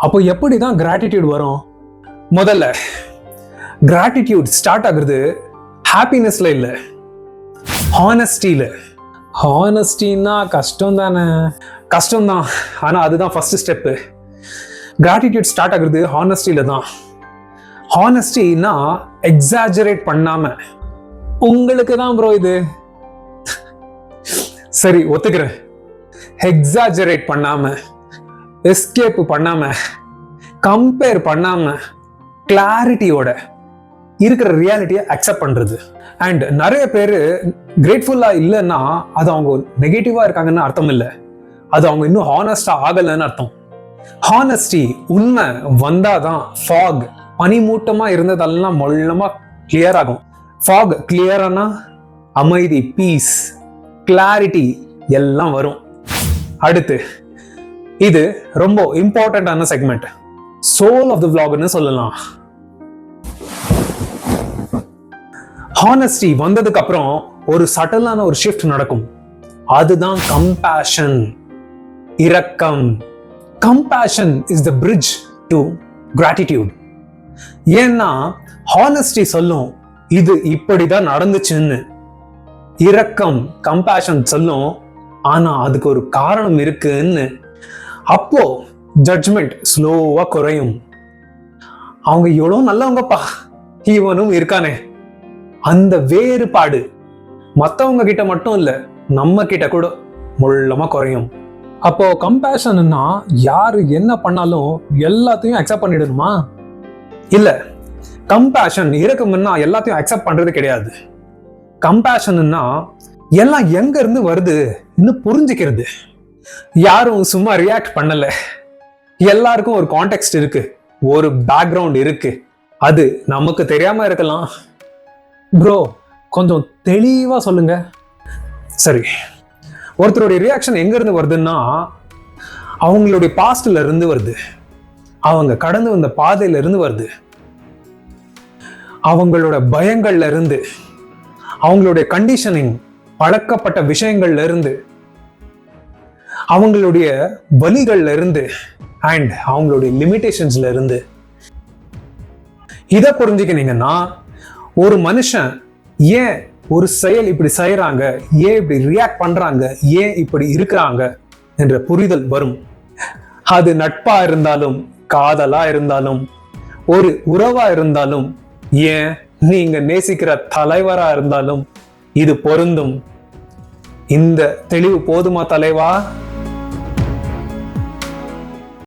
அப்போ எப்படி தான் கிராட்டிடியூட் வரும்? முதல்ல கிராட்டிடியூட் ஸ்டார்ட் ஆகுறது ஹாப்பினஸ்ல இல்லை, ஹானஸ்டியில். ஹானஸ்டின்னா கஷ்டம் தானே? கஷ்டம்தான், ஆனால் அதுதான் ஃபர்ஸ்ட் ஸ்டெப்பு. கிராட்டிடியூட் ஸ்டார்ட் ஆகுறது ஹானஸ்டியில தான். ஹானஸ்டின்னா எக்ஸாஜரேட் பண்ணாம. உங்களுக்கு தான் ப்ரோ இது சரி ஒத்துக்கிறேன். எக்ஸாஜரேட் பண்ணாம, எஸ்கேப் பண்ணாம, கம்பேர் பண்ணாம, கிளாரிட்டியோட இருக்கிற ரியாலிட்டியை அக்செப்ட் பண்றது. அண்ட் நிறைய பேர் கிரேட்ஃபுல்லா இல்லைன்னா அது அவங்க நெகட்டிவா இருக்காங்கன்னு அர்த்தம் இல்லை, அது அவங்க இன்னும் ஹானஸ்டா ஆகலைன்னு அர்த்தம். ஹானஸ்டி, உண்மை வந்தாதான் ஃபாக், பனிமூட்டமா இருந்ததெல்லாம் மொல்லமா கிளியர் ஆகும். ஃபாக் கிளியரானா அமைதி, பீஸ், கிளாரிட்டி எல்லாம் வரும். அடுத்து இது ரொம்ப இம்பார்ட்டன்டான செக்மெண்ட், சோல் ஆஃப் தி vlogன்னு சொல்லலாம். ஹானஸ்டி வந்ததுக்கு அப்புறம் ஒரு சட்டலான ஒரு ஷிஃப்ட் நடக்கும். அதுதான் கம்பேஷன், இரக்கம். Compassion is the bridge to gratitude. ஏன்னா ஹானஸ்டி சொல்லும் இது இப்படிதான் நடந்துச்சுன்னு. இரக்கம், கம்பேஷன் சொல்லும் ஆனா அதுக்கு ஒரு காரணம் இருக்குன்னு. அப்போ ஜட்ஜ்மெண்ட் ஸ்லோவா குறையும். அவங்க எவ்வளவு நல்லவங்கப்பா, இவனும் இருக்கானே. அந்த வேறுபாடு மத்தவங்க கிட்ட மட்டும் இல்ல, நம்ம கிட்ட கூட முள்ளமா குறையும். அப்போ கம்பேஷன்னா யாரு என்ன பண்ணாலும் எல்லாத்தையும் அக்செப்ட் பண்ணிடணுமா? இல்ல, கம்பேஷன் இரக்கம்னா எல்லாத்தையும் அக்செப்ட் பண்றது கிடையாது. கம்பேஷன்னா எல்லாம் எங்க இருந்து வருது இன்னும் புரிஞ்சுக்கிறது. யாரும் சும்மா ரியாக்ட் பண்ணல, எல்லாருக்கும் ஒரு கான்டெக்ஸ்ட் இருக்கு, ஒரு பேக்ரவுண்ட் இருக்கு. அது நமக்கு தெரியாம இருக்கலாம். ப்ரோ கொஞ்சம் தெளிவா சொல்லுங்க. சரி, ஒருத்தருடைய ரியாக்ஷன் எங்க இருந்து வருதுன்னா அவங்களுடைய பாஸ்ட்ல இருந்து வருது, அவங்க கடந்து வந்த பாதையில இருந்து வருது, அவங்களோட பயங்கள்ல இருந்து, அவங்களுடைய கண்டிஷனிங், பழக்கப்பட்ட விஷயங்கள்ல இருந்து, அவங்களுடைய வலிகள்ல இருந்து, அண்ட் அவங்களுடைய லிமிடேஷன்ஸ்ல இருந்து. இதை புரிஞ்சுக்கினீங்கன்னா ஒரு மனுஷன் ஏன் ஒரு செயல் இப்படி செய்யறாங்க, ஏன் இப்படி ரியாக்ட் பண்றாங்க, ஏன் இப்படி இருக்கிறாங்க என்ற புரிதல் வரும். அது நட்பா இருந்தாலும், காதலா இருந்தாலும், ஒரு உறவா இருந்தாலும், ஏன் நீங்க நேசிக்கிற தலைவரா இருந்தாலும் இது பொருந்தும். இந்த தெளிவு போதுமா தலைவா?